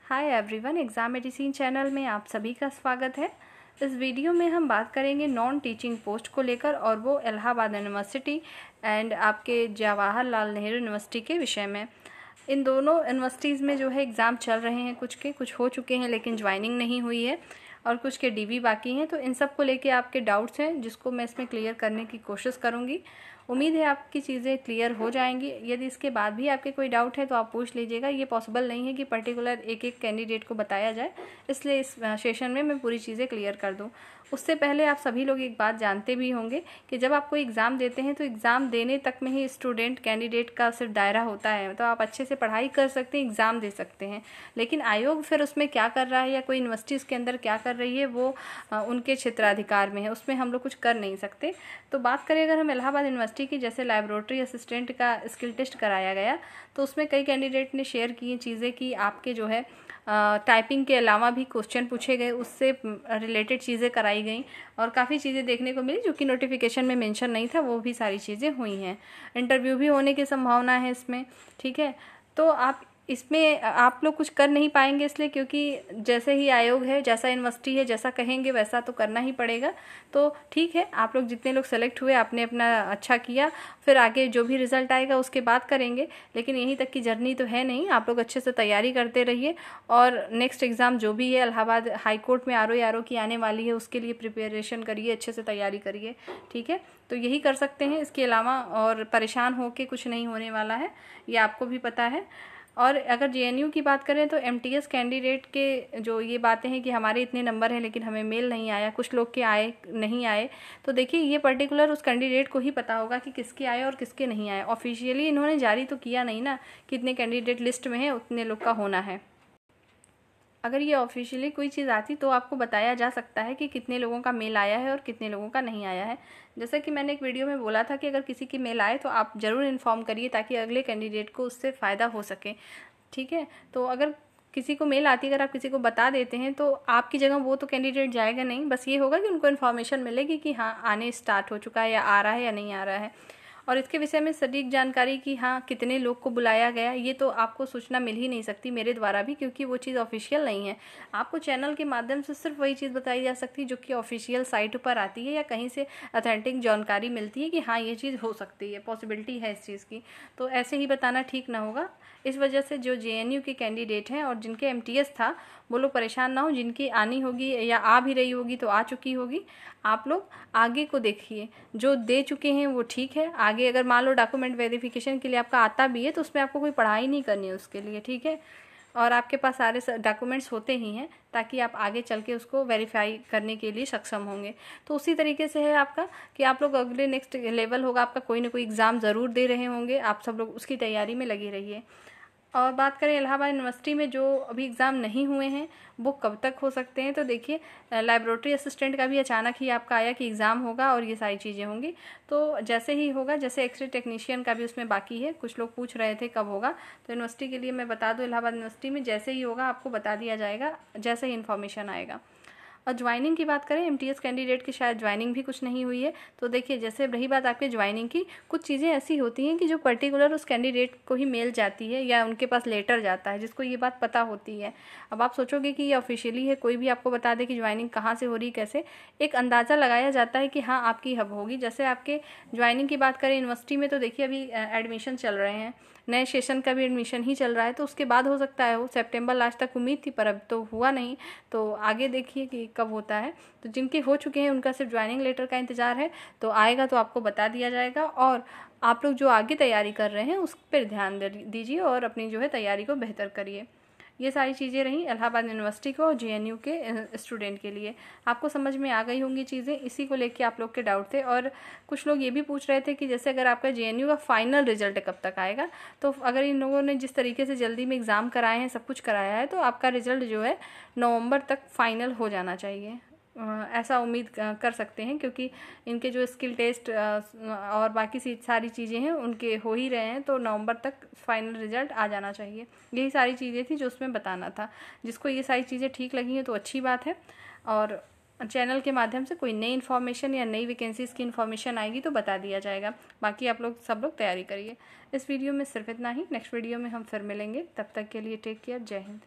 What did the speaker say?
Hi everyone, exam medicine channel में आप सभी का स्वागत है। इस वीडियो में हम बात करेंगे नॉन टीचिंग पोस्ट को लेकर, और वो इलाहाबाद यूनिवर्सिटी एंड आपके जवाहरलाल नेहरू यूनिवर्सिटी के विषय में। इन दोनों यूनिवर्सिटीज़ में जो है एग्ज़ाम चल रहे हैं, कुछ हो चुके हैं लेकिन ज्वाइनिंग नहीं हुई है और कुछ के डीवी बाकी हैं। तो इन सब को लेके आपके डाउट्स हैं जिसको मैं इसमें क्लियर करने की कोशिश करूँगी। उम्मीद है आपकी चीज़ें क्लियर हो जाएंगी। यदि इसके बाद भी आपके कोई डाउट है तो आप पूछ लीजिएगा। ये पॉसिबल नहीं है कि पर्टिकुलर एक एक कैंडिडेट को बताया जाए, इसलिए इस सेशन में मैं पूरी चीज़ें क्लियर कर दूँ। उससे पहले आप सभी लोग एक बात जानते भी होंगे कि जब आप कोई एग्ज़ाम देते हैं तो एग्ज़ाम देने तक में ही स्टूडेंट कैंडिडेट का सिर्फ दायरा होता है। तो आप अच्छे से पढ़ाई कर सकते हैं, एग्ज़ाम दे सकते हैं, लेकिन आयोग फिर उसमें क्या कर रहा है या कोई यूनिवर्सिटीज़ के अंदर क्या कर रही है वो उनके क्षेत्राधिकार में है, उसमें हम लोग कुछ कर नहीं सकते। तो बात करें अगर हम इलाहाबाद यूनिवर्सिटी की, जैसे लैबोरेटरी असिस्टेंट का स्किल टेस्ट कराया गया तो उसमें कई कैंडिडेट ने शेयर की चीज़ें कि आपके जो है टाइपिंग के अलावा भी क्वेश्चन पूछे गए, उससे रिलेटेड चीज़ें कराई गई और काफ़ी चीज़ें देखने को मिली जो कि नोटिफिकेशन में मेंशन नहीं था, वो भी सारी चीज़ें हुई हैं। इंटरव्यू भी होने की संभावना है इसमें, ठीक है। तो आप इसमें आप लोग कुछ कर नहीं पाएंगे, इसलिए क्योंकि जैसे ही आयोग है, जैसा यूनिवर्सिटी है, जैसा कहेंगे वैसा तो करना ही पड़ेगा। तो ठीक है, आप लोग जितने लोग सेलेक्ट हुए आपने अपना अच्छा किया, फिर आगे जो भी रिजल्ट आएगा उसके बाद करेंगे, लेकिन यहीं तक की जर्नी तो है नहीं। आप लोग अच्छे से तैयारी करते रहिए और नेक्स्ट एग्ज़ाम जो भी है इलाहाबाद हाई कोर्ट में आर की आने वाली है, उसके लिए प्रिपरेशन करिए, अच्छे से तैयारी करिए, ठीक है। तो यही कर सकते हैं, इसके अलावा और परेशान होकर कुछ नहीं होने वाला है, ये आपको भी पता है। और अगर जेएनयू की बात करें तो एमटीएस कैंडिडेट के जो ये बातें हैं कि हमारे इतने नंबर हैं लेकिन हमें मेल नहीं आया, कुछ लोग के आए नहीं आए, तो देखिए ये पर्टिकुलर उस कैंडिडेट को ही पता होगा कि किसके आए और किसके नहीं आए। ऑफिशियली इन्होंने जारी तो किया नहीं ना, कितने कैंडिडेट लिस्ट में है उतने लोग का होना है। अगर ये ऑफिशियली कोई चीज़ आती तो आपको बताया जा सकता है कि कितने लोगों का मेल आया है और कितने लोगों का नहीं आया है। जैसा कि मैंने एक वीडियो में बोला था कि अगर किसी की मेल आए तो आप ज़रूर इन्फॉर्म करिए ताकि अगले कैंडिडेट को उससे फ़ायदा हो सके, ठीक है। तो अगर किसी को मेल आती, अगर आप किसी को बता देते हैं तो आपकी जगह वो तो कैंडिडेट जाएगा नहीं, बस ये होगा कि उनको इन्फॉर्मेशन मिलेगी कि हाँ आने स्टार्ट हो चुका है या आ रहा है या नहीं आ रहा है। और इसके विषय में सटीक जानकारी कि हाँ कितने लोग को बुलाया गया, ये तो आपको सूचना मिल ही नहीं सकती मेरे द्वारा भी, क्योंकि वो चीज़ ऑफिशियल नहीं है। आपको चैनल के माध्यम से सिर्फ वही चीज़ बताई जा सकती है जो कि ऑफिशियल साइट पर आती है या कहीं से अथेंटिक जानकारी मिलती है कि हाँ ये चीज़ हो सकती है, पॉसिबिलिटी है इस चीज़ की। तो ऐसे ही बताना ठीक ना होगा। इस वजह से जो जेएनयू के कैंडिडेट हैं और जिनके एमटीएस था वो लोग परेशान ना हो, जिनकी आनी होगी या आ भी रही होगी तो आ चुकी होगी, आप लोग आगे को देखिए। जो दे चुके हैं वो ठीक है, आगे अगर मान लो डॉक्यूमेंट वेरिफिकेशन के लिए आपका आता भी है तो उसमें आपको कोई पढ़ाई नहीं करनी है उसके लिए, ठीक है। और आपके पास सारे डॉक्यूमेंट्स होते ही हैं ताकि आप आगे चल के उसको वेरीफाई करने के लिए सक्षम होंगे। तो उसी तरीके से है आपका कि आप लोग अगले नेक्स्ट लेवल होगा आपका, कोई ना कोई एग्ज़ाम ज़रूर दे रहे होंगे, आप सब लोग उसकी तैयारी में लगे रहिए। और बात करें इलाहाबाद यूनिवर्सिटी में जो अभी एग्ज़ाम नहीं हुए हैं वो कब तक हो सकते हैं, तो देखिए लैबोरेटरी असिस्टेंट का भी अचानक ही आपका आया कि एग्ज़ाम होगा और ये सारी चीज़ें होंगी। तो जैसे ही होगा, जैसे एक्सरे टेक्नीशियन का भी उसमें बाकी है, कुछ लोग पूछ रहे थे कब होगा, तो यूनिवर्सिटी के लिए मैं बता दूँ इलाहाबाद यूनिवर्सिटी में जैसे ही होगा आपको बता दिया जाएगा, जैसे ही इन्फॉर्मेशन आएगा। और ज्वाइनिंग की बात करें, एमटीएस कैंडिडेट की शायद ज्वाइनिंग भी कुछ नहीं हुई है। तो देखिए जैसे रही बात आपके ज्वाइनिंग की, कुछ चीज़ें ऐसी होती हैं कि जो पर्टिकुलर उस कैंडिडेट को ही मेल जाती है या उनके पास लेटर जाता है जिसको ये बात पता होती है। अब आप सोचोगे कि ये ऑफिशियली है, कोई भी आपको बता दे कि ज्वाइनिंग कहाँ से हो रही, कैसे एक अंदाज़ा लगाया जाता है कि हाँ आपकी हब होगी। जैसे आपके ज्वाइनिंग की बात करें यूनिवर्सिटी में तो देखिए अभी एडमिशन चल रहे हैं, नए सेशन का भी एडमिशन ही चल रहा है, तो उसके बाद हो सकता है वो सितंबर लास्ट तक उम्मीद थी पर अब तो हुआ नहीं। तो आगे देखिए कि कब होता है। तो जिनके हो चुके हैं उनका सिर्फ ज्वाइनिंग लेटर का इंतज़ार है, तो आएगा तो आपको बता दिया जाएगा। और आप लोग जो आगे तैयारी कर रहे हैं उस पर ध्यान दीजिए और अपनी जो है तैयारी को बेहतर करिए। ये सारी चीज़ें रहीं इलाहाबाद यूनिवर्सिटी को और जेएनयू के स्टूडेंट के लिए। आपको समझ में आ गई होंगी चीज़ें, इसी को लेके आप लोग के डाउट थे। और कुछ लोग ये भी पूछ रहे थे कि जैसे अगर आपका जेएनयू का फाइनल रिजल्ट कब तक आएगा, तो अगर इन लोगों ने जिस तरीके से जल्दी में एग्ज़ाम कराए हैं, सब कुछ कराया है, तो आपका रिजल्ट जो है नवंबर तक फाइनल हो जाना चाहिए। ऐसा उम्मीद कर सकते हैं क्योंकि इनके जो स्किल टेस्ट और बाकी सारी चीज़ें हैं उनके हो ही रहे हैं, तो नवंबर तक फाइनल रिजल्ट आ जाना चाहिए। यही सारी चीज़ें थी जो उसमें बताना था। जिसको ये सारी चीज़ें ठीक लगी हैं तो अच्छी बात है, और चैनल के माध्यम से कोई नई इन्फॉर्मेशन या नई वैकेंसीज़ की इन्फॉर्मेशन आएगी तो बता दिया जाएगा। बाकी आप लोग सब लोग तैयारी करिए। इस वीडियो में सिर्फ इतना ही, नेक्स्ट वीडियो में हम फिर मिलेंगे, तब तक के लिए टेक केयर, जय हिंद।